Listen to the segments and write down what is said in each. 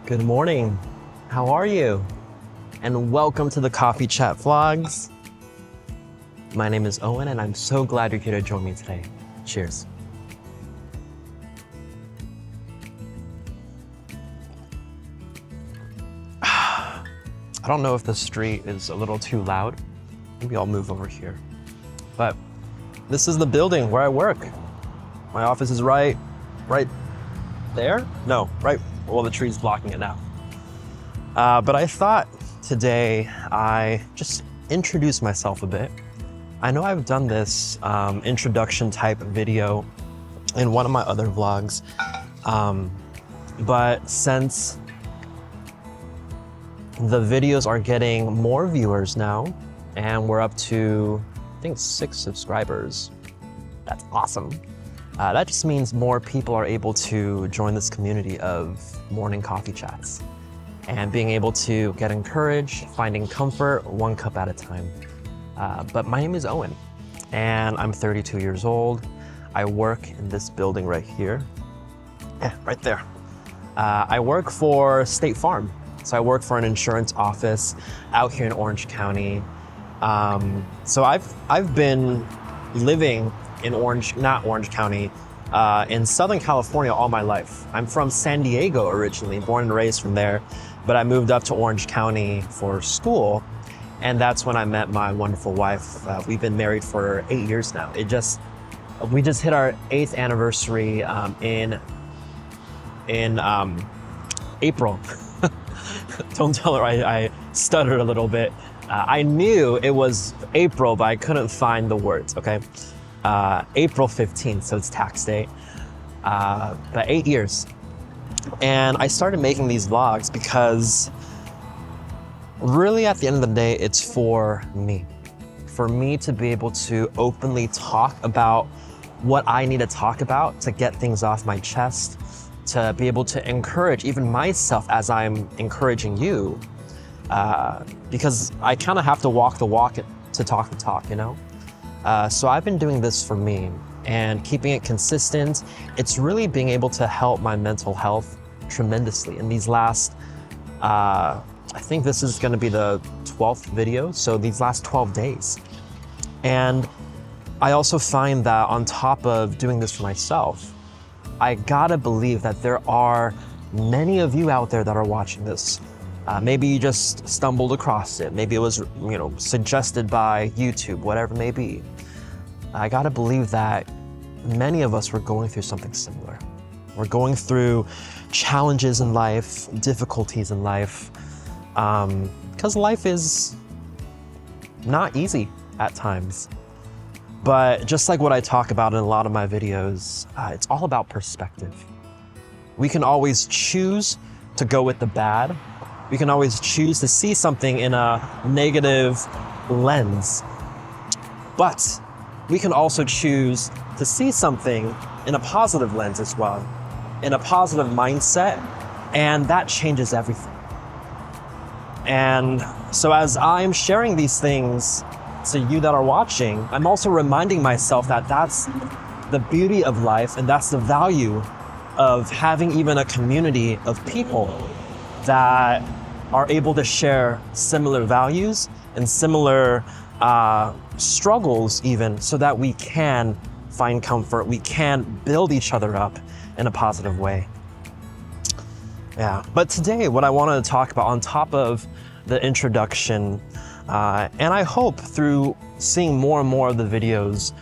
Good morning. How are you? And welcome to the Coffee Chat Vlogs. My name is Owen and I'm so glad you're here to join me today. Cheers. I don't know if the street is a little too loud. Maybe I'll move over here. But this is the building where I work. My office is right there? No, right, well, the tree's blocking it now. But I thought today I just introduce myself a bit. I know I've done this introduction type video in one of my other vlogs, but since the videos are getting more viewers now, and we're up to, I think, 6 subscribers. That's awesome. That just means more people are able to join this community of morning coffee chats and being able to get encouraged, finding comfort one cup at a time. But my name is Owen and I'm 32 years old. I work in this building right here. Yeah, right there. I work for State Farm. So I work for an insurance office out here in Orange County. So I've been living in not Orange County, in Southern California all my life. I'm from San Diego originally, born and raised from there, but I moved up to Orange County for school, and that's when I met my wonderful wife. We've been married for 8 years now. We just hit our 8th anniversary in April. Don't tell her I stuttered a little bit. I knew it was April, but I couldn't find the words, okay? April 15th, so it's tax day. But 8 years. And I started making these vlogs because really at the end of the day, it's for me. For me to be able to openly talk about what I need to talk about to get things off my chest, to be able to encourage even myself as I'm encouraging you, because I kind of have to walk the walk to talk the talk, you know? So I've been doing this for me and keeping it consistent. It's really being able to help my mental health tremendously in these last, I think this is gonna be the 12th video, so these last 12 days. And I also find that on top of doing this for myself, I gotta believe that there are many of you out there that are watching this. Maybe you just stumbled across it. Maybe it was, suggested by YouTube, whatever it may be. I gotta believe that many of us were going through something similar. We're going through challenges in life, difficulties in life, because life is not easy at times. But just like what I talk about in a lot of my videos, it's all about perspective. We can always choose to go with the bad. We can always choose to see something in a negative lens. But we can also choose to see something in a positive lens as well, in a positive mindset, and that changes everything. And so as I'm sharing these things to you that are watching, I'm also reminding myself that that's the beauty of life, and that's the value of having even a community of people that are able to share similar values and similar struggles even, so that we can find comfort, we can build each other up in a positive way. Yeah, but today what I wanted to talk about on top of the introduction, and I hope through seeing more and more of the videos,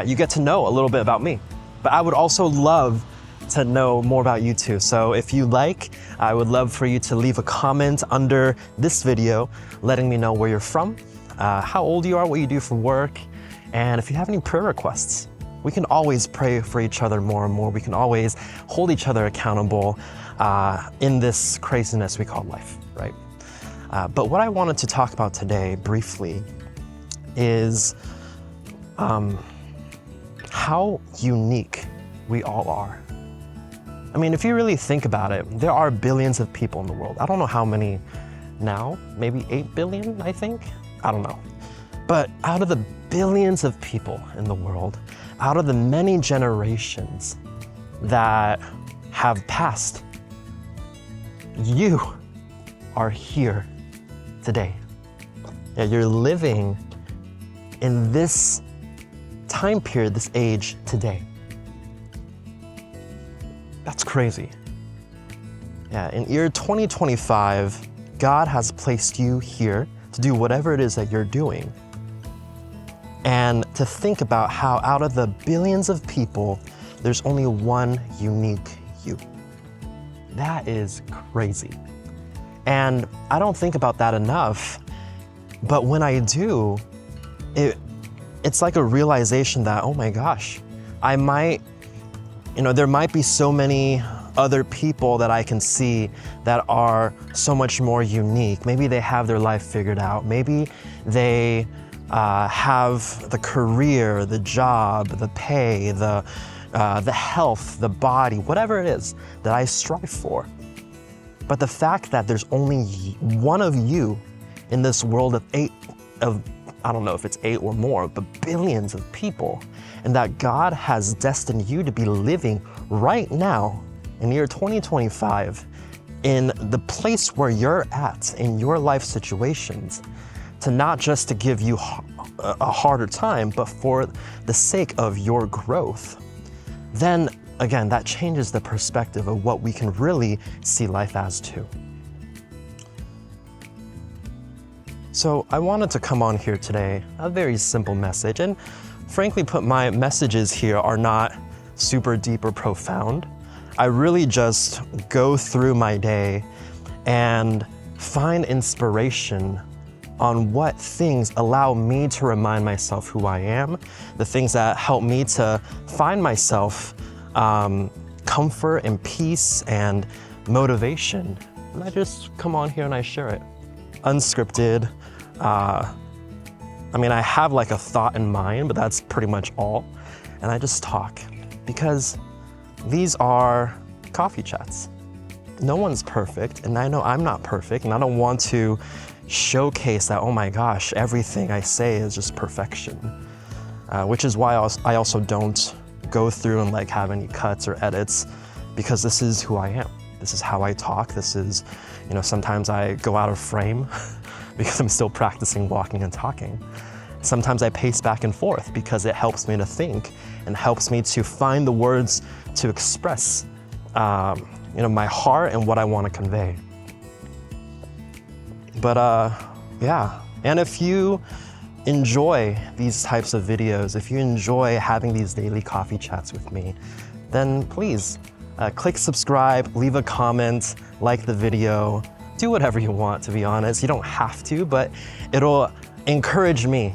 you get to know a little bit about me. But I would also love to know more about you too. So if you like, I would love for you to leave a comment under this video, letting me know where you're from, how old you are, what you do for work, and if you have any prayer requests. We can always pray for each other more and more. We can always hold each other accountable in this craziness we call life, right? But what I wanted to talk about today briefly is how unique we all are. I mean, if you really think about it, there are billions of people in the world. I don't know how many now, maybe 8 billion, I think? I don't know. But out of the billions of people in the world, out of the many generations that have passed, you are here today. Yeah, you're living in this time period, this age today. That's crazy. Yeah, in year 2025, God has placed you here to do whatever it is that you're doing. And to think about how out of the billions of people, there's only one unique you. That is crazy. And I don't think about that enough, but when I do, it's like a realization that, oh my gosh, there might be so many other people that I can see that are so much more unique. Maybe they have their life figured out. Maybe they have the career, the job, the pay, the health, the body, whatever it is that I strive for. But the fact that there's only one of you in this world of I don't know if it's 8 or more, but billions of people, and that God has destined you to be living right now in the year 2025 in the place where you're at in your life situations, to not just to give you a harder time, but for the sake of your growth, then again, that changes the perspective of what we can really see life as too. So I wanted to come on here today, a very simple message, and frankly put, my messages here are not super deep or profound. I really just go through my day and find inspiration on what things allow me to remind myself who I am, the things that help me to find myself comfort and peace and motivation. And I just come on here and I share it. Unscripted. I have like a thought in mind, but that's pretty much all. And I just talk because these are coffee chats. No one's perfect, and I know I'm not perfect, and I don't want to showcase that, oh my gosh, everything I say is just perfection. Which is why I also don't go through and like have any cuts or edits, because this is who I am. This is how I talk. This is, sometimes I go out of frame because I'm still practicing walking and talking. Sometimes I pace back and forth because it helps me to think and helps me to find the words to express my heart and what I want to convey. But yeah, and if you enjoy these types of videos, if you enjoy having these daily coffee chats with me, then please click subscribe, leave a comment, like the video, do whatever you want, to be honest. You don't have to, but it'll encourage me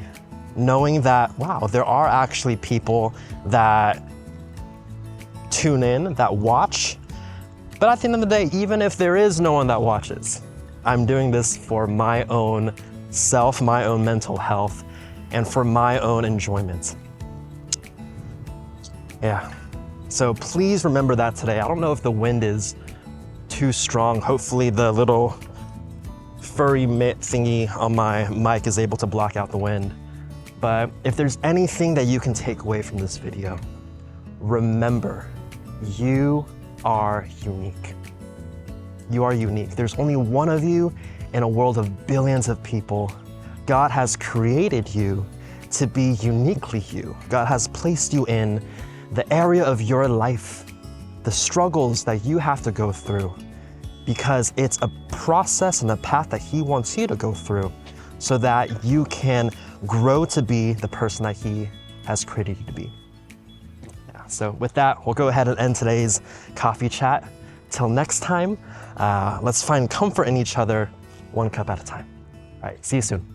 knowing that, wow, there are actually people that tune in, that watch. But at the end of the day, even if there is no one that watches, I'm doing this for my own self, my own mental health, and for my own enjoyment. Yeah, so please remember that today. I don't know if the wind is too strong. Hopefully the little furry mitt thingy on my mic is able to block out the wind. But if there's anything that you can take away from this video, remember, you are unique. You are unique. There's only one of you in a world of billions of people. God has created you to be uniquely you. God has placed you in the area of your life, the struggles that you have to go through, because it's a process and a path that He wants you to go through so that you can grow to be the person that He has created you to be. Yeah, so with that, we'll go ahead and end today's coffee chat. Till next time, let's find comfort in each other, one cup at a time. All right, see you soon.